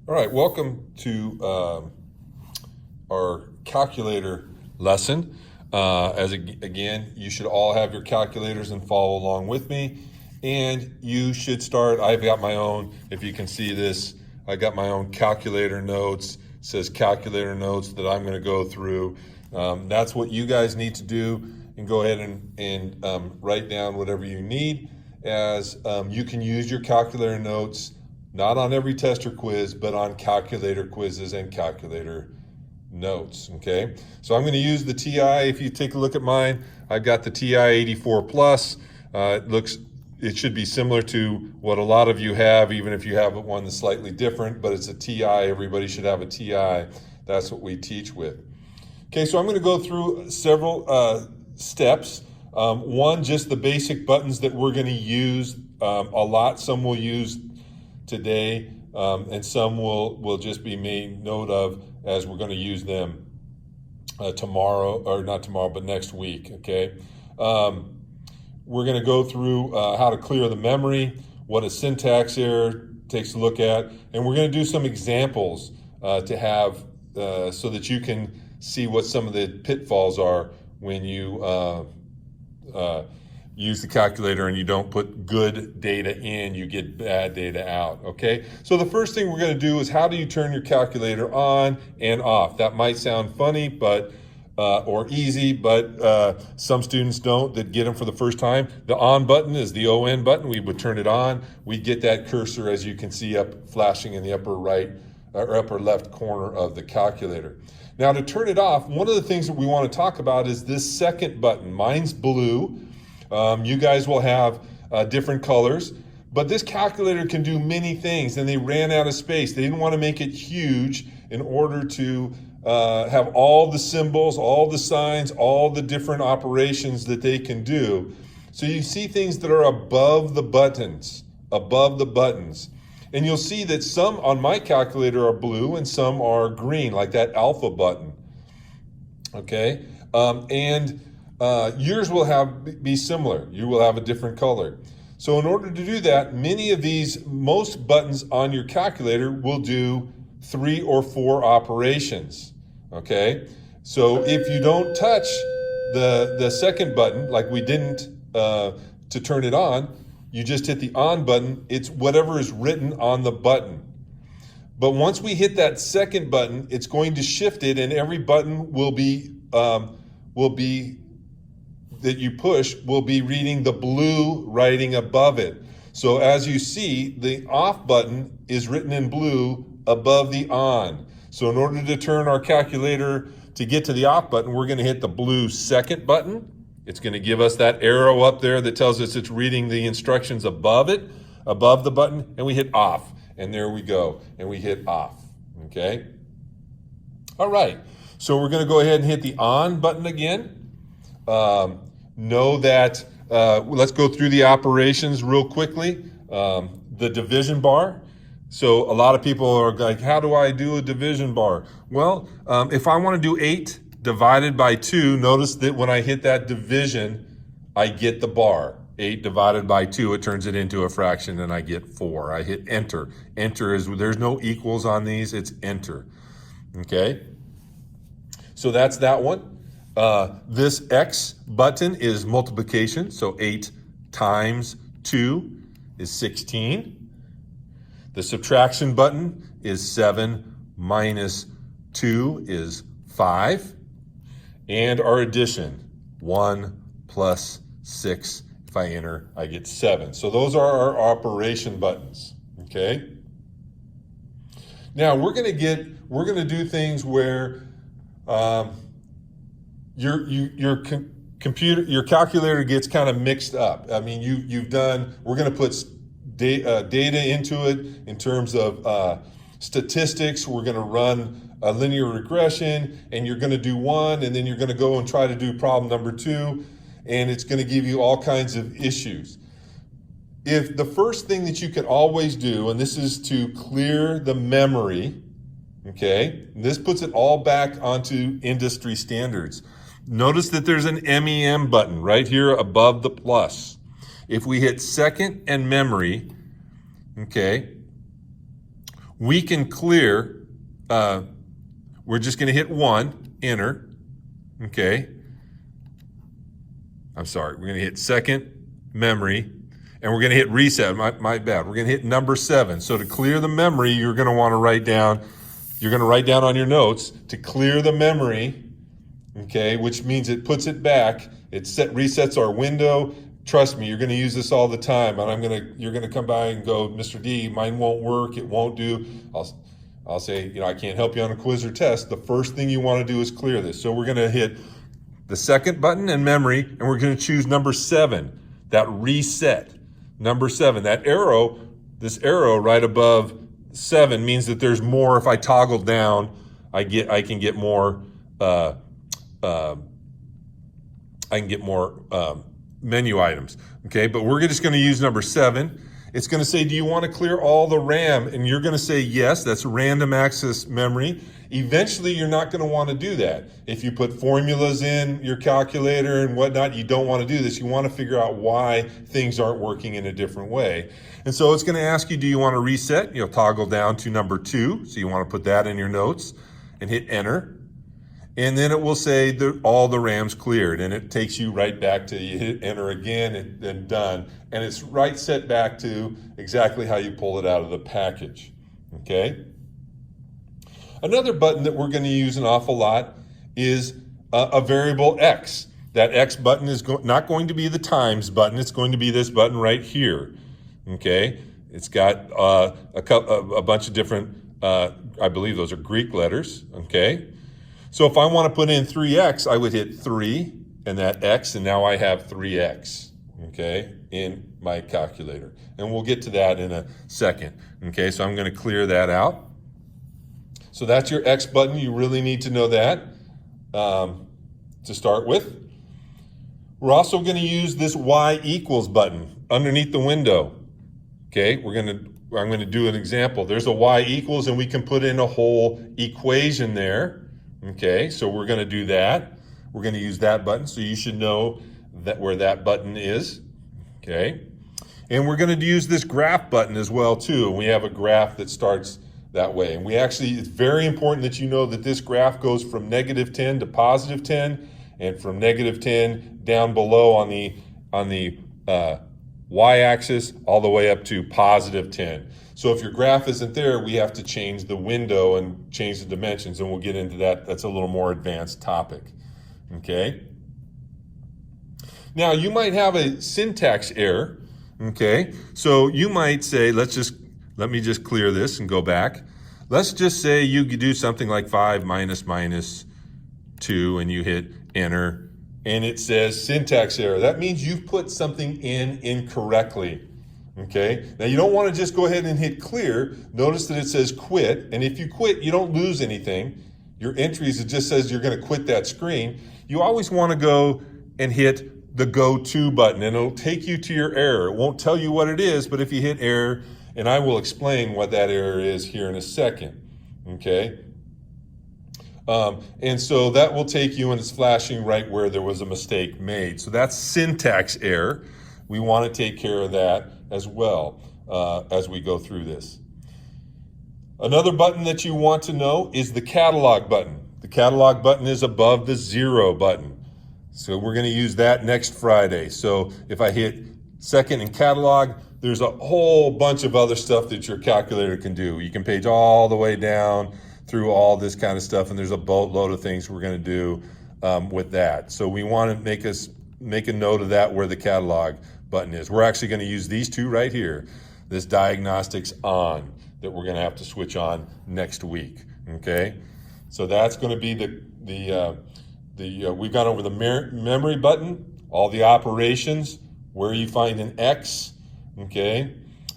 All right, welcome to our calculator lesson. Again, you should all have your calculators and follow along with me. And you should start, I've got my own, if you can see this, I got my own calculator notes. It says calculator notes that I'm gonna go through. That's what you guys need to do, and go ahead and write down whatever you need, as you can use your calculator notes not on every test or quiz, but on calculator quizzes and calculator notes, okay? So I'm gonna use the TI. If you take a look at mine, I've got the TI 84 Plus. It should be similar to what a lot of you have, even if you have one that's slightly different, but it's a TI. Everybody should have a TI. That's what we teach with. Okay, so I'm gonna go through several steps. One, just the basic buttons that we're gonna use a lot. Some we'll use today, and some will just be made note of as we're going to use them tomorrow, or not tomorrow, but next week, okay? We're going to go through how to clear the memory, what a syntax error takes a look at, and we're going to do some examples to have so that you can see what some of the pitfalls are when you use the calculator and you don't put good data in, you get bad data out, okay? So the first thing we're gonna do is, how do you turn your calculator on and off? That might sound funny, but or easy, but some students don't, that get them for the first time. The on button is the ON button. We would turn it on. We get that cursor, as you can see, up flashing in the upper right or upper left corner of the calculator. Now, to turn it off, one of the things that we want to talk about is this second button. Mine's blue. You guys will have different colors, but this calculator can do many things, and they ran out of space. They didn't want to make it huge in order to have all the symbols, all the signs, all the different operations that they can do. So you see things that are above the buttons, And you'll see that some on my calculator are blue and some are green, like that alpha button, okay? Yours will be similar. You will have a different color. So in order to do that, most buttons on your calculator will do 3 or 4 operations, okay? So if you don't touch the second button, like we didn't to turn it on, you just hit the on button, it's whatever is written on the button. But once we hit that second button, it's going to shift it, and every button will be that you push will be reading the blue writing above it. So as you see, the off button is written in blue above the on. So in order to turn our calculator to get to the off button, we're gonna hit the blue second button. It's gonna give us that arrow up there that tells us it's reading the instructions above it, above the button, and we hit off. And there we go, and we hit off, okay? All right, so we're gonna go ahead and hit the on button again. Know that, let's go through the operations real quickly. The division bar. So a lot of people are like, how do I do a division bar? Well, if I want to do 8 divided by 2, notice that when I hit that division, I get the bar. 8 divided by 2, it turns it into a fraction, and I get 4. I hit enter. Enter is, there's no equals on these, it's enter, okay? So that's that one. This X button is multiplication, so 8 times 2 is 16. The subtraction button is 7 minus 2 is 5. And our addition, 1 plus 6, if I enter, I get 7. So those are our operation buttons, okay? Now we're gonna do things where your calculator gets kind of mixed up. I mean, we're gonna put data into it in terms of statistics. We're gonna run a linear regression, and you're gonna do one, and then you're gonna go and try to do problem number 2, and it's gonna give you all kinds of issues. If the first thing that you can always do, and this is to clear the memory, okay, this puts it all back onto industry standards. Notice that there's an MEM button right here above the plus. If we hit second and memory, okay, we can clear, we're just going to hit 1, enter, okay? I'm sorry, we're going to hit second memory, and we're going to hit reset. My bad. We're going to hit number 7. So to clear the memory, you're going to want to write down, you're going to write down on your notes to clear the memory, okay, which means it puts it back. It resets our window. Trust me, you're going to use this all the time, and you're going to come by and go, Mr. D, mine won't work. It won't do. I'll say, I can't help you on a quiz or test. The first thing you want to do is clear this. So we're going to hit the second button in memory, and we're going to choose number 7, that reset. Number 7, that arrow, this arrow right above 7 means that there's more. If I toggle down, I can get more. Menu items. Okay, but we're just going to use number 7. It's going to say, do you want to clear all the RAM? And you're going to say yes. That's random access memory. Eventually, you're not going to want to do that. If you put formulas in your calculator and whatnot, you don't want to do this. You want to figure out why things aren't working in a different way. And so it's going to ask you, do you want to reset? You'll toggle down to number 2. So you want to put that in your notes and hit enter. And then it will say all the RAM's cleared, and it takes you right back to, you hit enter again and done. And it's right set back to exactly how you pull it out of the package, okay? Another button that we're going to use an awful lot is a variable X. That X button is not going to be the times button. It's going to be this button right here, okay? It's got a bunch of different, I believe those are Greek letters, okay? So if I want to put in 3X, I would hit 3 and that X, and now I have 3X, okay, in my calculator. And we'll get to that in a second, okay? So I'm going to clear that out. So that's your X button. You really need to know that to start with. We're also going to use this Y equals button underneath the window, okay? I'm going to do an example. There's a Y equals, and we can put in a whole equation there. Okay, so we're going to do that. We're going to use that button, so you should know that where that button is. Okay, and we're going to use this graph button as well too. We have a graph that starts that way, and it's very important that you know that this graph goes from -10 to +10, and from -10 down below on the y-axis all the way up to +10. So if your graph isn't there, we have to change the window and change the dimensions, and we'll get into that. That's a little more advanced topic, okay? Now, you might have a syntax error, okay? So you might say, let me just clear this and go back. Let's just say you could do something like 5 minus 2, and you hit enter, and it says syntax error. That means you've put something in incorrectly. Okay, now you don't want to just go ahead and hit clear. Notice that it says quit, and if you quit, you don't lose anything. Your entries, it just says you're going to quit that screen. You always want to go and hit the go to button, and it'll take you to your error. It won't tell you what it is, but if you hit error, and I will explain what that error is here in a second, okay? And so that will take you, and it's flashing right where there was a mistake made. So that's syntax error. We want to take care of that as well as we go through this. Another button that you want to know is the catalog button. The catalog button is above the 0 button. So we're going to use that next Friday. So if I hit second in catalog, there's a whole bunch of other stuff that your calculator can do. You can page all the way down through all this kind of stuff, and there's a boatload of things we're going to do with that. So we want to make a note of that where the catalog button is. We're actually going to use these two right here, this diagnostics on, that we're going to have to switch on next week, okay? So that's going to be we've gone over the memory button, all the operations, where you find an X, okay?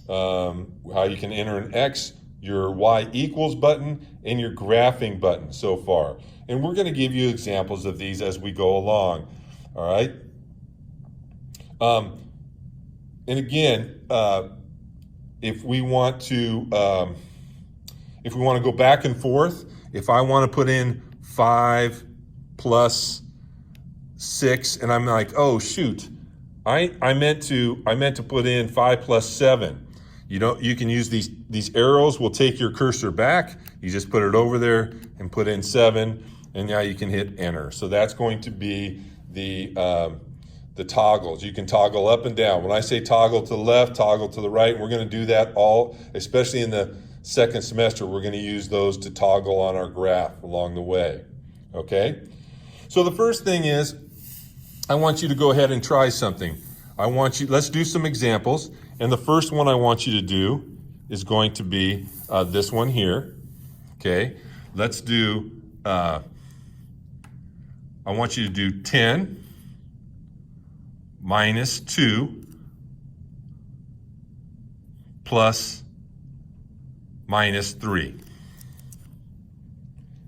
How you can enter an X, your Y equals button, and your graphing button so far. And we're going to give you examples of these as we go along, all right? And again, if we want to go back and forth, if I want to put in 5 plus 6, and I'm like, oh shoot, I meant to put in 5 plus 7. You can use these arrows will take your cursor back. You just put it over there and put in 7, and now you can hit enter. So that's going to be the toggles. You can toggle up and down. When I say toggle to the left, toggle to the right, we're going to do that all, especially in the second semester, we're going to use those to toggle on our graph along the way. Okay? So the first thing is, I want you to go ahead and try something. Let's do some examples. And the first one I want you to do is going to be this one here. Okay? Let's do, I want you to do 10 minus 2 plus minus 3.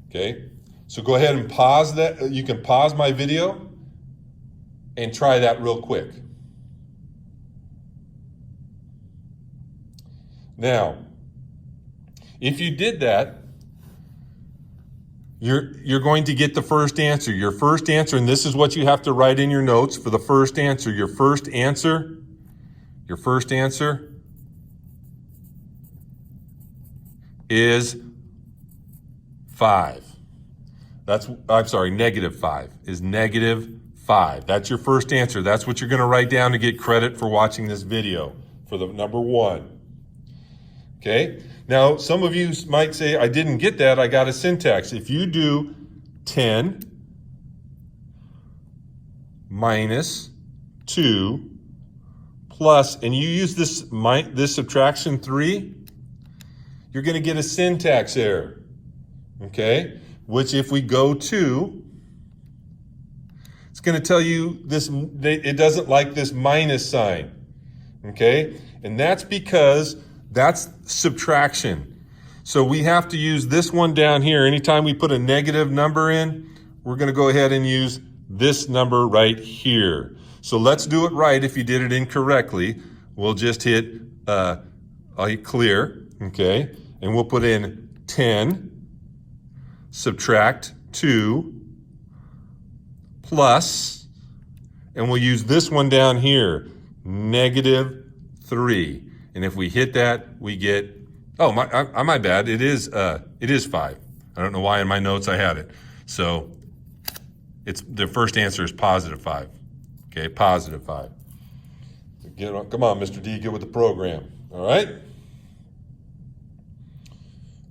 Okay? So go ahead and pause that. You can pause my video and try that real quick. Now, if you did that, you're going to get the first answer. Your first answer, and this is what you have to write in your notes for the first answer. Your first answer is 5. Negative 5 is negative 5. That's your first answer. That's what you're going to write down to get credit for watching this video for the number 1. Okay? Now, some of you might say, I didn't get that, I got a syntax. If you do 10 minus 2 plus, and you use this subtraction 3, you're going to get a syntax error. Okay? Which if we go to, it's going to tell you it doesn't like this minus sign. Okay? And that's because that's subtraction. So we have to use this one down here. Anytime we put a negative number in, we're going to go ahead and use this number right here. So let's do it right. If you did it incorrectly, we'll just hit, I'll hit clear, okay? And we'll put in 10, subtract 2, plus, and we'll use this one down here, negative 3. And if we hit that, we get, my bad, it is 5. I don't know why in my notes I had it. So the first answer is positive 5. Okay, positive 5. Come on, Mr. D, get with the program. All right?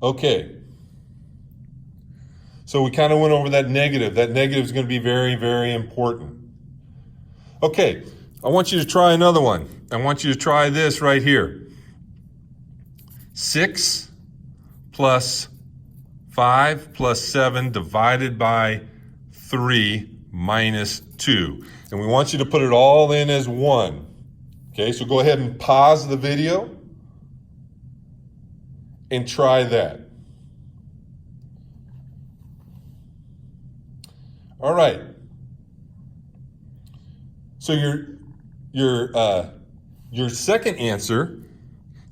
Okay. So we kind of went over that negative. That negative is going to be very, very important. Okay, I want you to try another one. I want you to try this right here. 6 plus 5 plus 7 divided by 3 minus 2. And we want you to put it all in as 1. Okay, so go ahead and pause the video and try that. All right. So your second answer,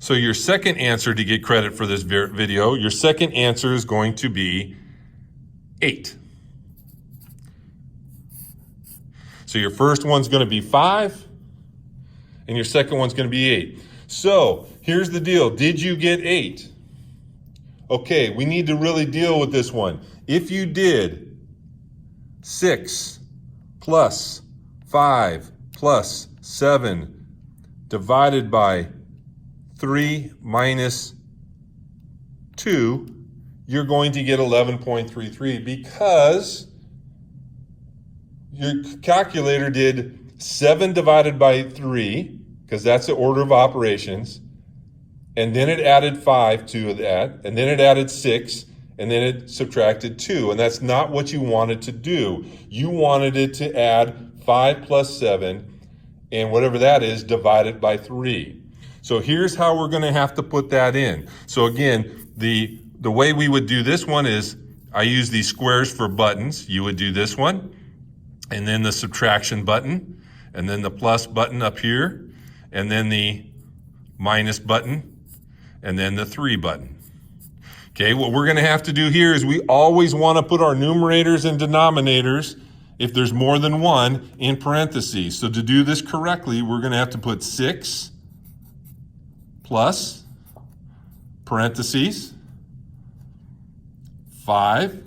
to get credit for this video, your second answer is going to be 8. So your first one's going to be 5, and your second one's going to be 8. So here's the deal. Did you get 8? Okay, we need to really deal with this one. If you did 6 plus 5 plus 7 divided by 3 minus 2, you're going to get 11.33 because your calculator did 7 divided by 3, because that's the order of operations, and then it added 5 to that, and then it added 6, and then it subtracted 2, and that's not what you wanted to do. You wanted it to add 5 plus 7, and whatever that is, divide it by 3. So here's how we're going to have to put that in. So again, the way we would do this one is, I use these squares for buttons. You would do this one, and then the subtraction button, and then the plus button up here, and then the minus button, and then the 3 button. Okay, what we're going to have to do here is we always want to put our numerators and denominators, if there's more than one, in parentheses. So to do this correctly, we're going to have to put 6 plus parentheses 5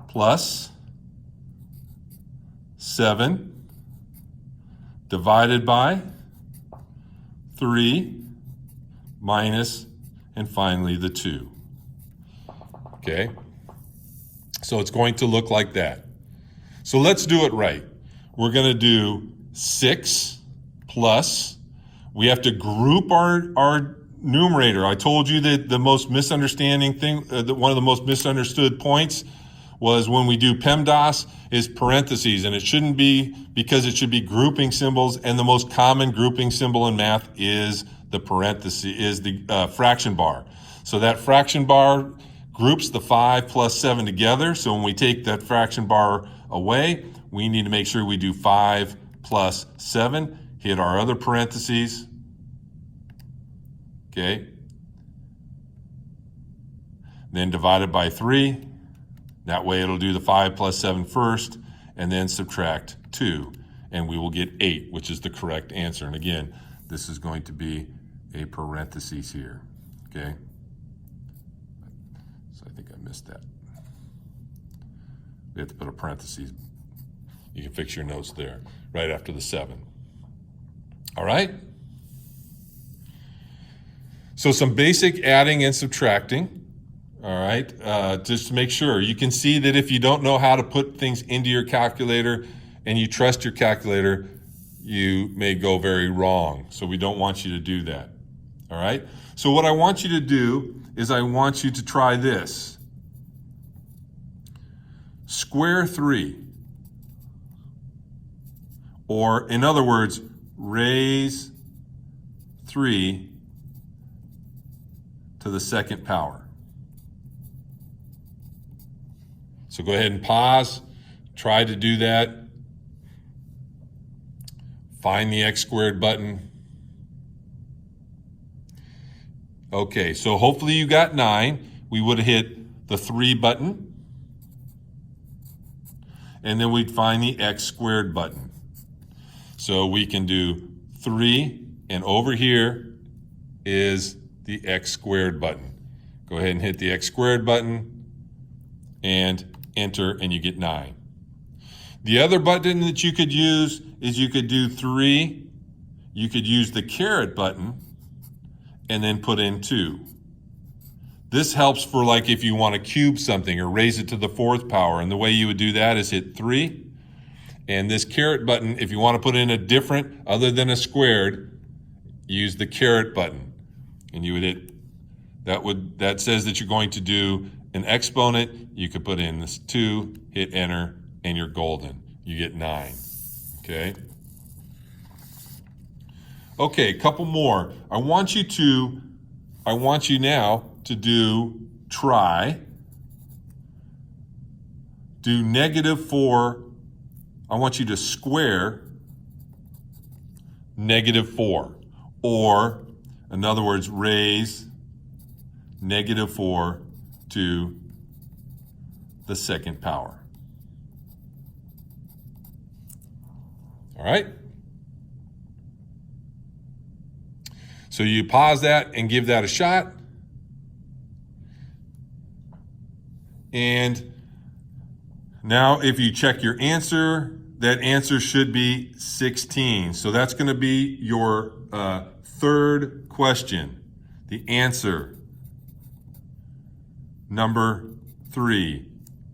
plus 7 divided by 3 minus, and finally the 2. Okay? So it's going to look like that. So let's do it right. We're going to do 6 plus, we have to group our numerator. I told you that the most misunderstanding thing, one of the most misunderstood points was when we do PEMDAS is parentheses, and it shouldn't be, because it should be grouping symbols, and the most common grouping symbol in math is the parenthesis, is the fraction bar. So that fraction bar groups the 5 plus 7 together. So when we take that fraction bar away, we need to make sure we do 5 plus 7, hit our other parentheses, okay? Then divided by 3. That way it'll do the 5 plus 7 first, and then subtract 2. And we will get 8, which is the correct answer. And again, this is going to be a parenthesis here, okay? So I think I missed that. We have to put a parenthesis. You can fix your notes there, right after the 7. All right? So some basic adding and subtracting. All right, just to make sure. You can see that if you don't know how to put things into your calculator and you trust your calculator, you may go very wrong. So we don't want you to do that. All right, so what I want you to do is I want you to try this. Square 3. Or in other words, raise 3 to the second power. So go ahead and pause, try to do that. Find the x squared button. Okay, so hopefully you got 9. We would have hit the 3 button. And then we'd find the x squared button. So we can do 3, and over here is the x squared button. Go ahead and hit the x squared button and enter, and you get 9. The other button that you could use is you could do 3. You could use the caret button and then put in 2. This helps for like if you want to cube something or raise it to the 4th power. And the way you would do that is hit 3. And this caret button, if you want to put in a different, other than a squared, use the caret button. And you would hit, that says that you're going to do an exponent. You could put in this 2, hit enter, and you're golden. You get 9, okay? Okay, a couple more. I want you now to do -4. I want you to square -4, or in other words, raise -4 to the second power. All right? So you pause that and give that a shot. And now if you check your answer, that answer should be 16. So that's going to be your third question. The answer, number 3,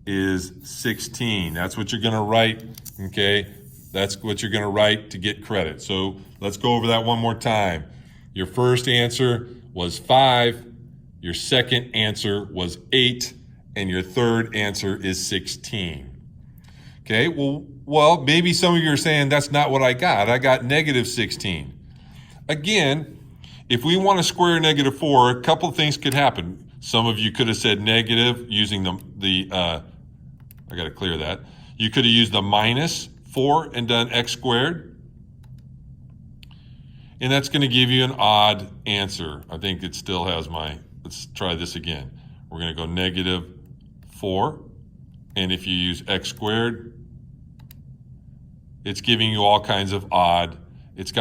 is 16. That's what you're going to write, okay? That's what you're going to write to get credit. So let's go over that one more time. Your first answer was 5. Your second answer was 8. And your third answer is 16. Okay, well, maybe some of you are saying that's not what I got. I got -16. Again, if we want to square -4, a couple of things could happen. Some of you could have said negative using I got to clear that. You could have used the -4 and done x squared. And that's going to give you an odd answer. I think it still has let's try this again. We're going to go -4. And if you use x squared, it's giving you all kinds of odd. It's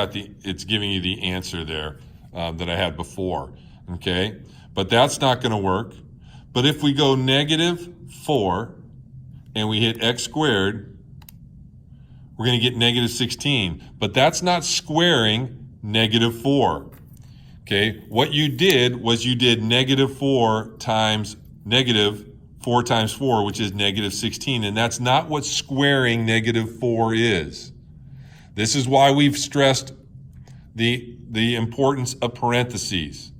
giving you the answer there that I had before, okay? But that's not going to work. But if we go -4 and we hit x squared, we're going to get -16. But that's not squaring -4. Okay, what you did was you did -4 times -4 times 4, which is -16, and that's not what squaring -4 is. This is why we've stressed the importance of parentheses.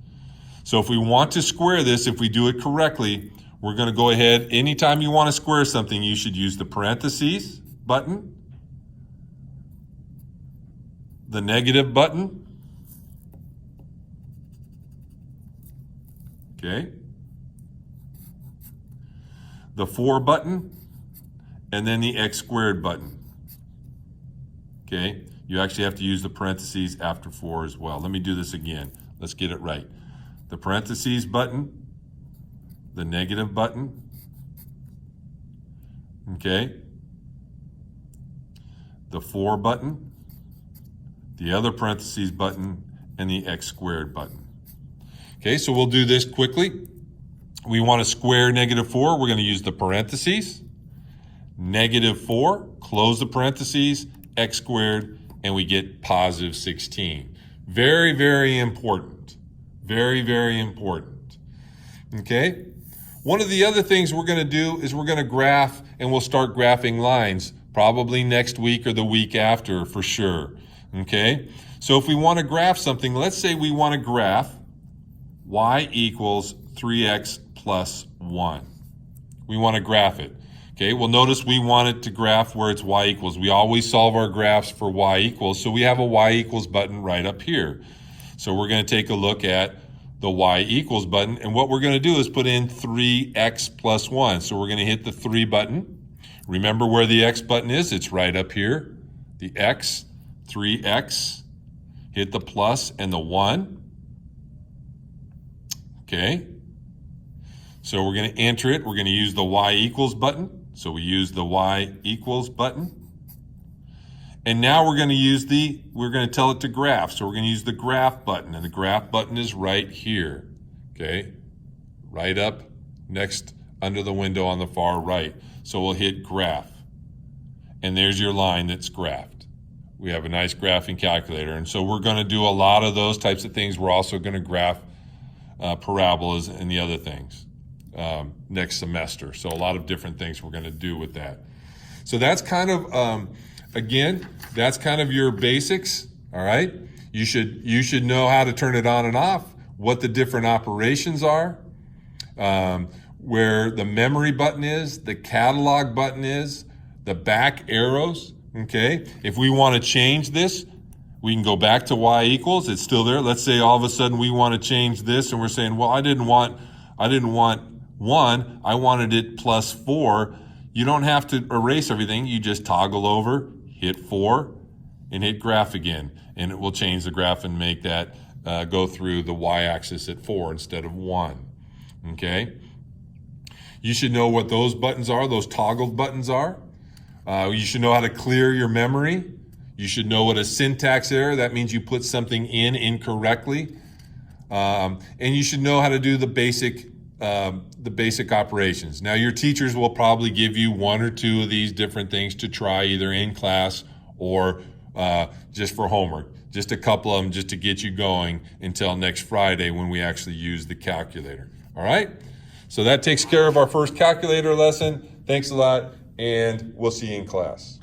So if we want to square this, if we do it correctly, we're going to go ahead. Anytime you want to square something, you should use the parentheses button, the negative button, okay, the 4 button, and then the x squared button. Okay, you actually have to use the parentheses after 4 as well. Let me do this again. Let's get it right. The parentheses button, the negative button, okay, the 4 button, the other parentheses button, and the x squared button. Okay, so we'll do this quickly. We want to square -4. We're going to use the parentheses. -4, close the parentheses, x squared, and we get +16. Very, very important. Very, very important. Okay? One of the other things we're going to do is we're going to graph, and we'll start graphing lines probably next week or the week after for sure. Okay? So if we want to graph something, let's say we want to graph y equals 3x plus 1. We want to graph it. Okay, well notice we want it to graph where it's y equals. We always solve our graphs for y equals, so we have a y equals button right up here. So we're going to take a look at the y equals button, and what we're going to do is put in 3x plus 1. So we're going to hit the 3 button. Remember where the x button is? It's right up here. The x, 3x, hit the plus and the 1. Okay, so we're going to enter it. We're going to use the y equals button. So we use the y equals button. And now we're going to tell it to graph. So we're going to use the graph button, and the graph button is right here. Okay, right up next under the window on the far right. So we'll hit graph. And there's your line that's graphed. We have a nice graphing calculator. And so we're going to do a lot of those types of things. We're also going to graph parabolas and the other things next semester. So a lot of different things we're going to do with that. So that's kind of, again, that's kind of your basics, all right? You should know how to turn it on and off, what the different operations are, where the memory button is, the catalog button is, the back arrows, okay? If we want to change this, we can go back to y equals, it's still there. Let's say all of a sudden we want to change this and we're saying, well, I didn't want 1, I wanted it +4. You don't have to erase everything. You just toggle over, hit 4, and hit graph again. And it will change the graph and make that go through the y-axis at 4 instead of 1, okay? You should know what those buttons are, those toggled buttons are. You should know how to clear your memory. You should know what a syntax error, that means you put something in incorrectly. And you should know how to do the basic operations. Now your teachers will probably give you 1 or 2 of these different things to try either in class or just for homework. Just a couple of them just to get you going until next Friday when we actually use the calculator. All right? So that takes care of our first calculator lesson. Thanks a lot, and we'll see you in class.